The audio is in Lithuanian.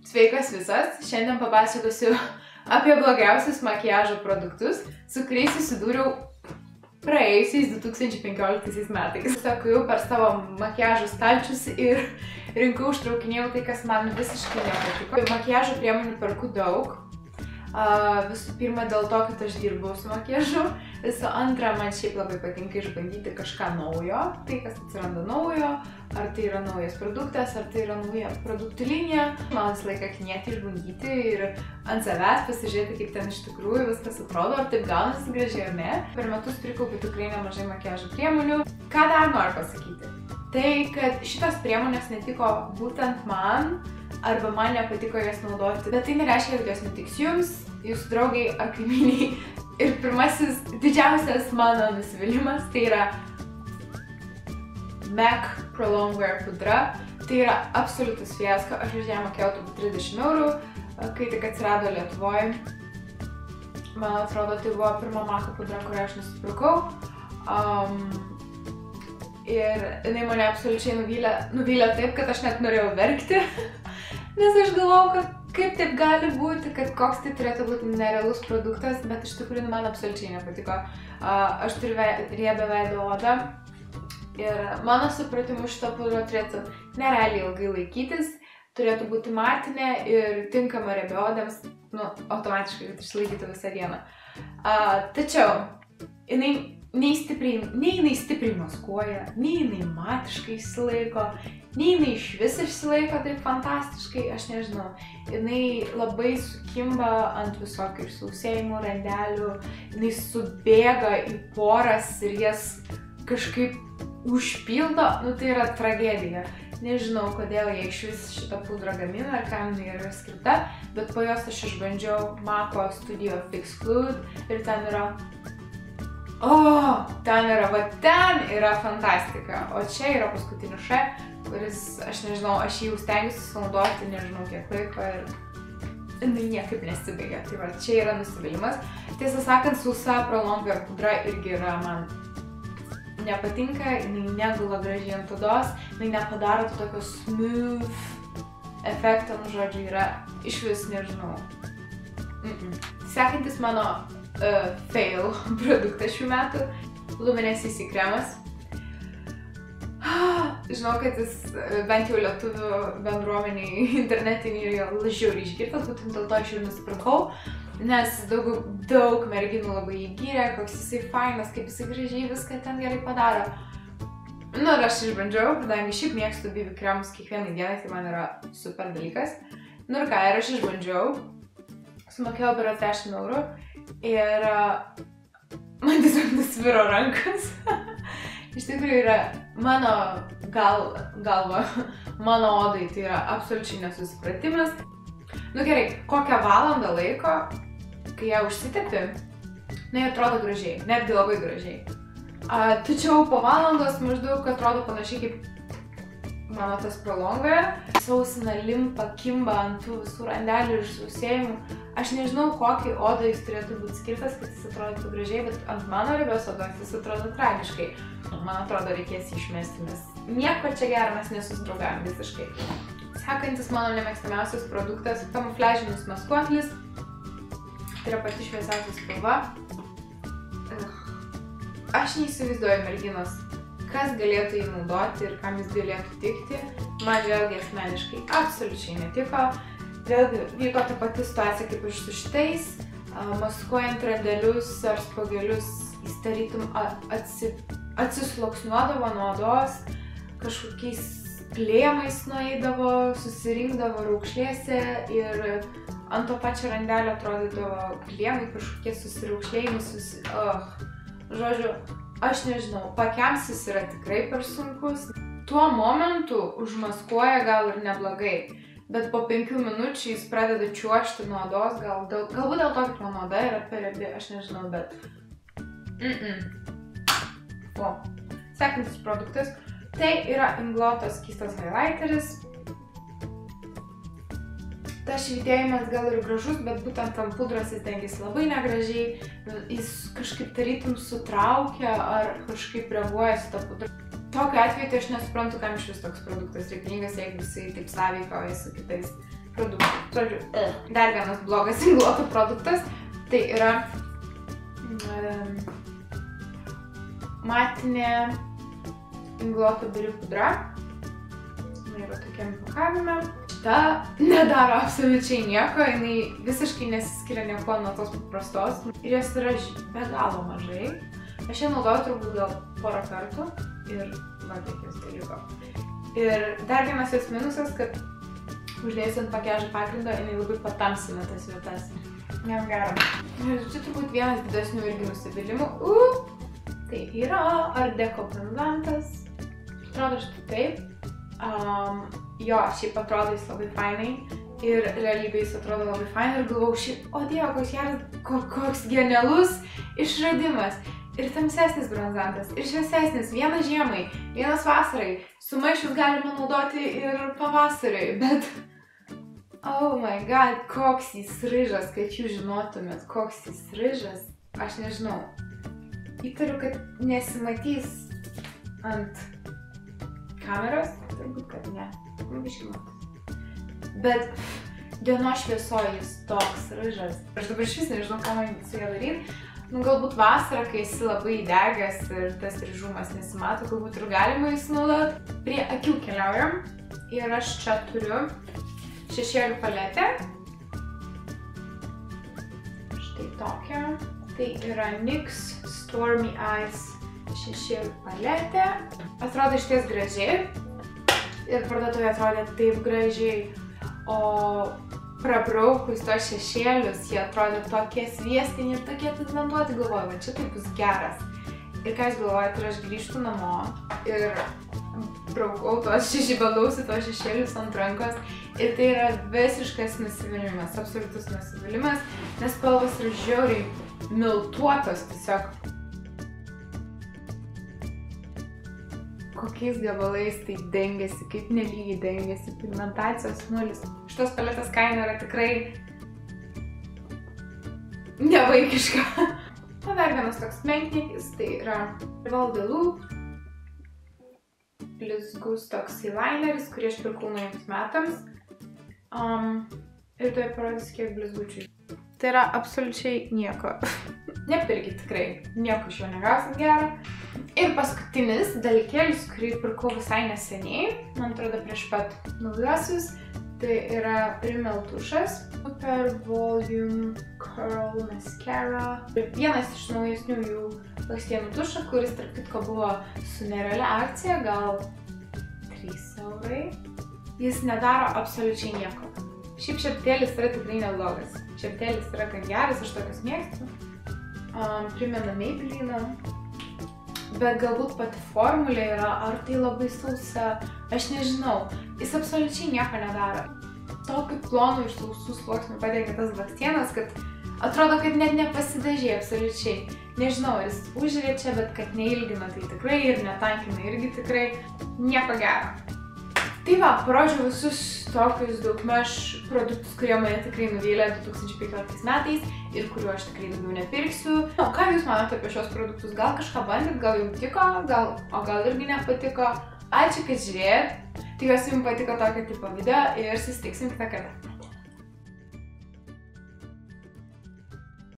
Sveikas visas, šiandien papasakosiu apie blogiausius makiažo produktus, su kuriais susidūriau praėjusiais 2015 metais. Tiesiog jau per savo makiažo stalčius ir rinkau, užtraukinėjau tai, kas man visiškai nepatiko. Makiažo priemonių perku daug. Visų pirma dėl to, kad aš dirbau su makiažu. Visų antra, man šiaip labai patinka išbandyti kažką naujo, tai kas atsiranda naujo, ar tai yra naujas produktas, ar tai yra nauja produktų linija. Man visą laiką knieti išbandyti ir ant savęs pasižiūrėti, kaip ten iš tikrųjų viskas atrodo, ar taip gaunasi gražiai ar ne. Per metus prikaupiu tikrai nemažai makiažo priemonių. Ką dar noriu pasakyti? Tai, kad šitos priemonės netiko būtent man, arba man nepatiko jas naudoti, bet tai nereiškia, kad jos netiks jums, jūsų draugai ar kaimyniai. Ir pirmasis didžiausias mano nusivylimas tai yra MAC Pro Longwear pudra. Tai yra absoliutus fiasko, aš už ją mokėjau turbūt 30 €, kai tik atsirado Lietuvoje. Man atrodo, tai buvo pirma MAC pudra, kurią aš nusipirkau. Ir jinai mane absoliučiai nuvylė taip, kad aš net norėjau verkti. Nes aš galvojau, kad kaip taip gali būti, kad koks tai turėtų būti nerealus produktas, bet iš tikrųjų man absoliučiai nepatiko. Aš turiu riebią veido odą ir mano supratimu šitą pudrą turėtų nerealiai ilgai laikytis, turėtų būti matinė ir tinkama riebiodėms, automatiškai, kad išlaikytų visą dieną. Tačiau, nei jinai stipriai maskuoja, nei jinai matiškai išsilaiko, nei jinai išvis išsilaiko taip fantastiškai, aš nežinau. Jinai labai sukimba ant visokių sausėjimų, randelių, jinai subėga į poras ir jas kažkaip užpildo, tai yra tragedija. Nežinau, kodėl jie išvis šitą pudrą gamina ar kam jinai yra skirta, bet po jos aš išbandžiau MAC'o Studio Fix Fluid ir ten yra ten yra fantastika, o čia yra paskutinis Š, kuris, aš nežinau, aš jį jau stengiuosi sunaudoti, nežinau kiek laiko ir niekaip nesibaigia. Tai va, čia yra nusivylimas. Tiesą sakant, sausa Pro Longwear pudra irgi yra man nepatinka, jinai negula gražiai ant odos, jinai nepadaro to tokio smooth efekto, žodžiu, yra išvis nežinau. Sekantis mano fail produktas šių metų – Luminous CC kremas. Žinau, kad jis bent jau lietuvių bendruomeniai internetiniai yra žiauriai išgirtas, būtent dėl to aš ir nusipirkau, nes daug merginų labai jį gyrė, koks jisai fainas, kaip jisai gražiai viską ten gerai padaro. Ir aš išbandžiau, kadangi šiaip mėgstu BB kremus kiekvienai dienai, tai man yra super dalykas. Ir ką, ir aš išbandžiau, sumokėjau berods 10 € ir man tiesiog nusviro rankas. Iš tikrųjų yra mano galva, mano odai tai yra absoliučiai nesusipratimas. Gerai, kokią valandą laiko, kai ją užsitepi, jie atrodo gražiai, netgi labai gražiai. Tačiau po valandos maždaug atrodo panašiai kaip mano tas Pro Longwear. Sausina, limpa, kimba ant tų visų randelių ir sausėjimų. Aš nežinau, kokį odą jis turėtų būti skirtas, kad jis atrodytų gražiai, bet ant mano riebios odos jis atrodo tragiškai. Man atrodo, reikės jį išmesti, nes nieko čia gero mes nesusidraugavom visiškai. Sekantis mano nemėgstamiausias produktas – kamufliažinis maskuoklis. Tai yra pati šviesiausia spalva. Aš neįsivaizduoju merginos, kas galėtų jį naudoti ir kam jis galėtų tikti. Man vėlgi asmeniškai absoliučiai netiko. Vėlgi vyko ta pati situacija kaip ir su šitais. Maskuojant randelius ar spogelius, jis tarytum atsisluoksniuodavo nuo odos, kažkokiais plėmais nueidavo, susirinkdavo raukšlėse ir ant to pačio randelio atrodydavo plėmai, kažkokie susiraukšlėjimai, Žodžiu, aš nežinau, pakiams jis yra tikrai per sunkus. Tuo momentu užmaskuoja gal ir neblogai, bet po 5 minučių jis pradeda čiuožti nuo odos, galbūt dėl to, kad mano oda yra per riebi, aš nežinau, bet... Sekantis produktas, tai yra Ingloto skystas highlighteris. Tas švytėjimas gal ir gražus, bet būtent ant pudros jis dengiasi labai negražiai, jis kažkaip tarytum sutraukia ar kažkaip reaguoja su ta pudra. Tokiu atveju tai aš nesuprantu, kam iš vis toks produktas reikalingas, jeigu jisai taip sąveikauja su kitais produktais. Žodžiu, dar vienas blogas ingluotų produktas, tai yra matinė ingluotų birių pudra. Jinai yra tokiam pakavime. Šita nedaro absoliučiai nieko, jinai visiškai nesiskiria nieko nuo tos paprastos. Ir jos yra be galo mažai. Aš ją naudoju turbūt gal porą kartų ir va, tiek jos tai liko. Ir dar vienas jos minusas, kad uždėjus ant makiažo pagrindo, jinai labai patamsina tas vietas. Jam gero. Ir čia turbūt vienas didesnių irgi nusivylimų. Tai yra Art Deco bronzantas. Atrodo štai taip. Jo, šiaip atrodo jis labai fainai. Ir realybėje jis atrodo labai fainai. Ir galvau, o Dieve, koks genialus išradimas. Ir tamsesnis bronzantas, ir šviesesnis, vienas žiemai, vienas vasarai. Sumaišius galime naudoti ir pavasariui, bet... Oh my god, koks jis ryžas, kad jūs žinotumėt, koks jis ryžas. Aš nežinau. Įtariu, kad nesimatys ant kameros, turbūt, kad ne. Bet dienos šviesoje jis toks ryžas. Aš dabar šis nežinau, ką man su ją daryti. Galbūt vasarą, kai esi labai įdegęs ir tas ryžumas nesimato, galbūt ir galima įsinaudoti. Prie akių keliaujam. Ir aš čia turiu šešėlių paletę. Štai tokia. Tai yra NYX Stormy Eyes šešėlių paletė. Atrodo išties gražiai. Ir parduotuvėje atrodė taip gražiai. O prabraukus tos šešėlius, jie atrodė tokie sviestiniai ir tokie pigmentuoti, galvoju, va čia tai bus geras. Ir ką aš galvoju, tai aš grįžtu namo ir braukau bandausi tos šešėlius ant rankos ir tai yra visiškas nusivylimas, absoliutus nusivylimas, nes spalvos yra žiauriai miltuotos tiesiog. Kokiais gabalais tai dengiasi, kaip nelygiai dengiasi, pigmentacijos nulis. Šitos paletės kaina yra tikrai nevaikiška. O dar vienas toks menknikis, tai yra Rival de Louvre blizgus toks eyelineris, kurį aš pirkau naujiems metams. Ir tai parodys, kiek blizgučių. Tai yra absoliučiai nieko. Nepirkit tikrai, nieko iš jo negausit gero. Ir paskutinis dalykėlis, kurį pirkau visai neseniai, man atrodo prieš pat naujuosius, tai yra Rimmel tušas Super Volume Curl Mascara. Vienas iš naujesnių jų blakstienų tušų, kuris tarp kitko buvo su nerealia akcija, gal 3 eurai. Jis nedaro absoliučiai nieko. Šiaip šeptėlis yra tikrai neblogas. Šeptėlis yra gan geras, aš tokius mėgstu. Primena Maybelline. Bet galbūt pati formulė yra, ar tai labai sausa, aš nežinau. Jis absoliučiai nieko nedaro. Tokiu plonu iš sausų sluoksnių padengia tas blakstienas, kad atrodo, kad net nepasidažė absoliučiai. Nežinau, jis užriečia, bet kad neilgina tai tikrai ir netankina irgi tikrai nieko gero. Tai va, parodžiau visus tokius daugmaž produktus, kurie mane tikrai nuvylė 2015 metais ir kuriuo aš tikrai daugiau nepirksiu. O ką jūs manote apie šios produktus? Gal kažką bandėt, gal jums tiko, o gal irgi nepatiko? Ačiū, kad žiūrėjot. Tikiuosi jums patiko tokio tipo video ir susitiksim kitą kartą.